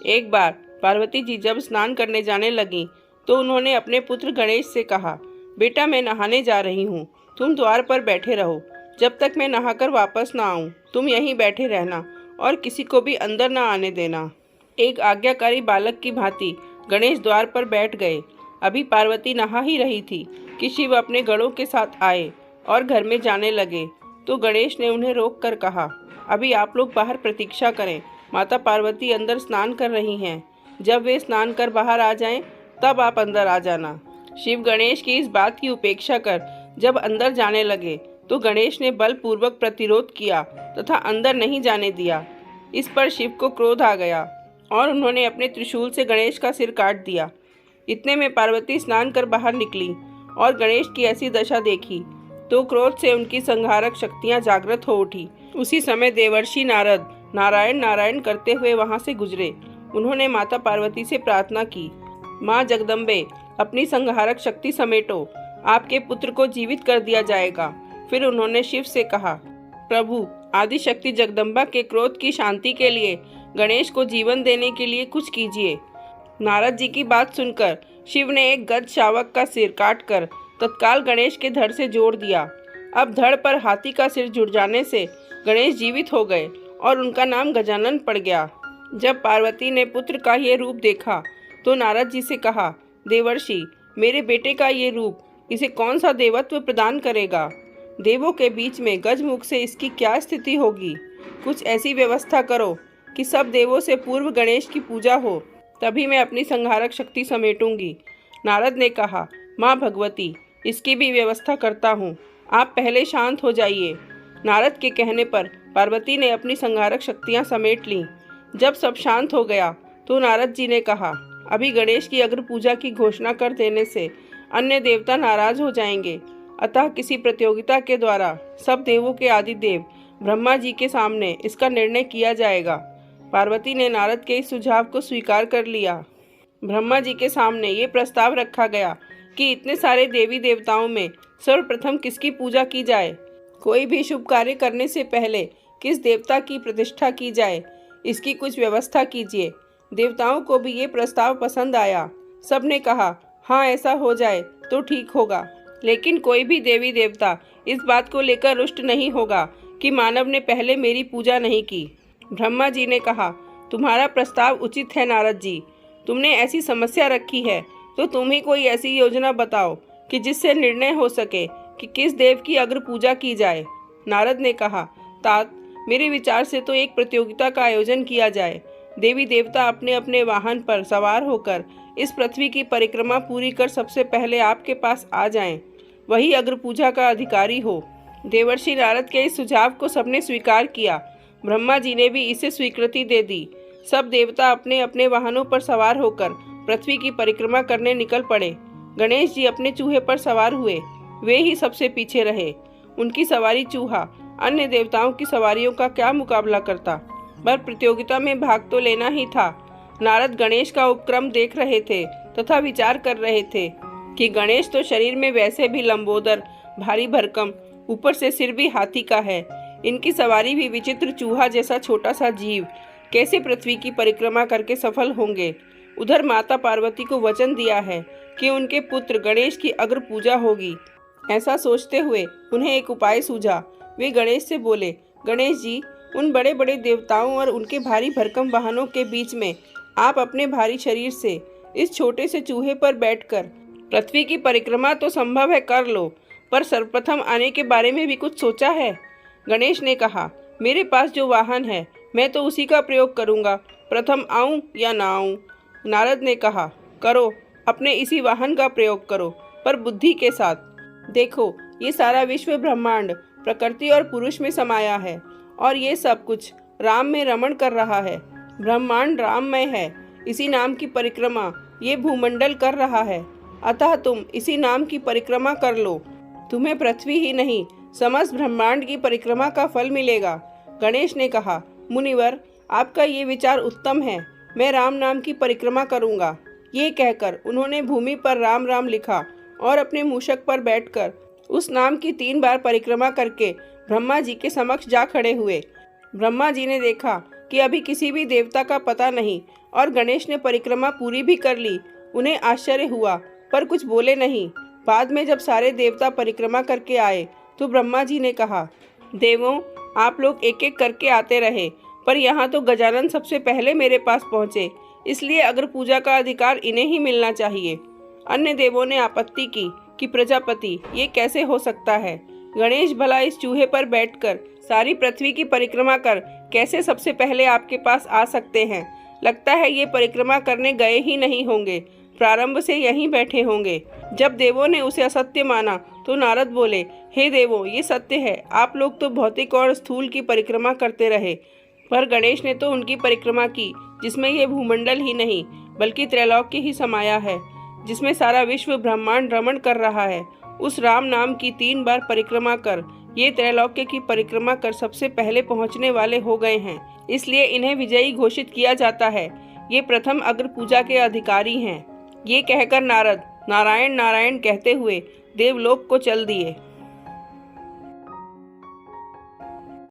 एक बार पार्वती जी जब स्नान करने जाने लगीं तो उन्होंने अपने पुत्र गणेश से कहा, बेटा मैं नहाने जा रही हूँ, तुम द्वार पर बैठे रहो। जब तक मैं नहाकर वापस ना आऊँ तुम यहीं बैठे रहना और किसी को भी अंदर ना आने देना। एक आज्ञाकारी बालक की भांति गणेश द्वार पर बैठ गए। अभी पार्वती नहा ही रही थी कि शिव अपने गणों के साथ आए और घर में जाने लगे तो गणेश ने उन्हें रोक कर कहा, अभी आप लोग बाहर प्रतीक्षा करें, माता पार्वती अंदर स्नान कर रही हैं। जब वे स्नान कर बाहर आ जाएं, तब आप अंदर आ जाना। शिव गणेश की इस बात की उपेक्षा कर जब अंदर जाने लगे तो गणेश ने बलपूर्वक प्रतिरोध किया तथा अंदर नहीं जाने दिया। इस पर शिव को क्रोध आ गया और उन्होंने अपने त्रिशूल से गणेश का सिर काट दिया। इतने में पार्वती स्नान कर बाहर निकली और गणेश की ऐसी दशा देखी तो क्रोध से उनकी संहारक शक्तियां जागृत हो उठी। उसी समय देवर्षि नारद नारायण नारायण करते हुए वहां से गुजरे। उन्होंने माता पार्वती से प्रार्थना की, माँ जगदम्बे अपनी संहारक शक्ति समेटो, आपके पुत्र को जीवित कर दिया जाएगा। फिर उन्होंने शिव से कहा, प्रभु आदि शक्ति जगदम्बा के क्रोध की शांति के लिए गणेश को जीवन देने के लिए कुछ कीजिए। नारद जी की बात सुनकर शिव ने एक गज शावक का सिर काटकर तत्काल गणेश के धड़ से जोड़ दिया। अब धड़ पर हाथी का सिर जुड़ जाने से गणेश जीवित हो गए और उनका नाम गजानन पड़ गया। जब पार्वती ने पुत्र का ये रूप देखा तो नारद जी से कहा, देवर्षि मेरे बेटे का ये रूप इसे कौन सा देवत्व प्रदान करेगा? देवों के बीच में गजमुख से इसकी क्या स्थिति होगी? कुछ ऐसी व्यवस्था करो कि सब देवों से पूर्व गणेश की पूजा हो, तभी मैं अपनी संहारक शक्ति समेटूंगी। नारद ने कहा, माँ भगवती इसकी भी व्यवस्था करता हूँ, आप पहले शांत हो जाइए। नारद के कहने पर पार्वती ने अपनी संहारक शक्तियाँ समेट लीं। जब सब शांत हो गया तो नारद जी ने कहा, अभी गणेश की अग्र पूजा की घोषणा कर देने से अन्य देवता नाराज हो जाएंगे, अतः किसी प्रतियोगिता के द्वारा सब देवों के आदि देव ब्रह्मा जी के सामने इसका निर्णय किया जाएगा। पार्वती ने नारद के इस सुझाव को स्वीकार कर लिया। ब्रह्मा जी के सामने ये प्रस्ताव रखा गया कि इतने सारे देवी देवताओं में सर्वप्रथम किसकी पूजा की जाए, कोई भी शुभ कार्य करने से पहले किस देवता की प्रतिष्ठा की जाए, इसकी कुछ व्यवस्था कीजिए। देवताओं को भी ये प्रस्ताव पसंद आया। सब ने कहा, हाँ ऐसा हो जाए तो ठीक होगा। लेकिन कोई भी देवी देवता इस बात को लेकर रुष्ट नहीं होगा कि मानव ने पहले मेरी पूजा नहीं की। ब्रह्मा जी ने कहा, तुम्हारा प्रस्ताव उचित है नारद जी, तुमने ऐसी समस्या रखी है तो तुम ही कोई ऐसी योजना बताओ कि जिससे निर्णय हो सके कि किस देव की अग्र पूजा की जाए। नारद ने कहा, तात मेरे विचार से तो एक प्रतियोगिता का आयोजन किया जाए। देवी देवता अपने अपने वाहन पर सवार होकर इस पृथ्वी की परिक्रमा पूरी कर सबसे पहले आपके पास आ जाएं, वही अग्र पूजा का अधिकारी हो। देवर्षि नारद के इस सुझाव को सबने स्वीकार किया। ब्रह्मा जी ने भी इसे स्वीकृति दे दी। सब देवता अपने अपने वाहनों पर सवार होकर पृथ्वी की परिक्रमा करने निकल पड़े। गणेश जी अपने चूहे पर सवार हुए, वे ही सबसे पीछे रहे। उनकी सवारी चूहा अन्य देवताओं की सवारियों का क्या मुकाबला करता, पर प्रतियोगिता में भाग तो लेना ही था। नारद गणेश का उपक्रम देख रहे थे तथा विचार कर रहे थे कि गणेश तो शरीर में वैसे भी लंबोदर भारी भरकम, ऊपर से सिर भी हाथी का है। इनकी सवारी भी विचित्र चूहा जैसा छोटा सा जीव कैसे पृथ्वी की परिक्रमा करके सफल होंगे। उधर माता पार्वती को वचन दिया है कि उनके पुत्र गणेश की अग्र पूजा होगी। ऐसा सोचते हुए उन्हें एक उपाय सूझा। वे गणेश से बोले, गणेश जी उन बड़े बड़े देवताओं और उनके भारी भरकम वाहनों के बीच में आप अपने भारी शरीर से इस छोटे से चूहे पर बैठकर पृथ्वी की परिक्रमा तो संभव है कर लो, पर सर्वप्रथम आने के बारे में भी कुछ सोचा है? गणेश ने कहा, मेरे पास जो वाहन है मैं तो उसी का प्रयोग करूँगा, प्रथम आऊँ या ना आऊँ। नारद ने कहा, करो, अपने इसी वाहन का प्रयोग करो, पर बुद्धि के साथ। देखो ये सारा विश्व ब्रह्मांड प्रकृति और पुरुष में समाया है और ये सब कुछ राम में रमण कर रहा है। ब्रह्मांड राममय है, इसी नाम की परिक्रमा ये भूमंडल कर रहा है, अतः तुम इसी नाम की परिक्रमा कर लो। तुम्हें पृथ्वी ही नहीं समस्त ब्रह्मांड की परिक्रमा का फल मिलेगा। गणेश ने कहा, मुनिवर आपका ये विचार उत्तम है, मैं राम नाम की परिक्रमा करूँगा। ये कहकर उन्होंने भूमि पर राम राम लिखा और अपने मूषक पर बैठकर उस नाम की 3 बार परिक्रमा करके ब्रह्मा जी के समक्ष जा खड़े हुए। ब्रह्मा जी ने देखा कि अभी किसी भी देवता का पता नहीं और गणेश ने परिक्रमा पूरी भी कर ली। उन्हें आश्चर्य हुआ पर कुछ बोले नहीं। बाद में जब सारे देवता परिक्रमा करके आए तो ब्रह्मा जी ने कहा, देवों, आप लोग एक एक करके आते रहे, पर यहाँ तो गजानन सबसे पहले मेरे पास पहुँचे, इसलिए अगर पूजा का अधिकार इन्हें ही मिलना चाहिए। अन्य देवों ने आपत्ति की कि प्रजापति, ये कैसे हो सकता है? गणेश भला इस चूहे पर बैठकर सारी पृथ्वी की परिक्रमा कर कैसे सबसे पहले आपके पास आ सकते हैं? लगता है ये परिक्रमा करने गए ही नहीं होंगे, प्रारंभ से यहीं बैठे होंगे। जब देवों ने उसे असत्य माना तो नारद बोले, हे देवों, ये सत्य है, आप लोग तो भौतिक और स्थूल की परिक्रमा करते रहे, पर गणेश ने तो उनकी परिक्रमा की जिसमें ये भूमंडल ही नहीं बल्कि त्रैलोक्य ही समाया है, जिसमें सारा विश्व ब्रह्मांड रमण कर रहा है। उस राम नाम की 3 बार परिक्रमा कर ये त्रैलोक्य की परिक्रमा कर सबसे पहले पहुंचने वाले हो गए हैं, इसलिए इन्हें विजयी घोषित किया जाता है। ये प्रथम अग्र पूजा के अधिकारी हैं। ये कहकर नारद नारायण नारायण कहते हुए देवलोक को चल दिए।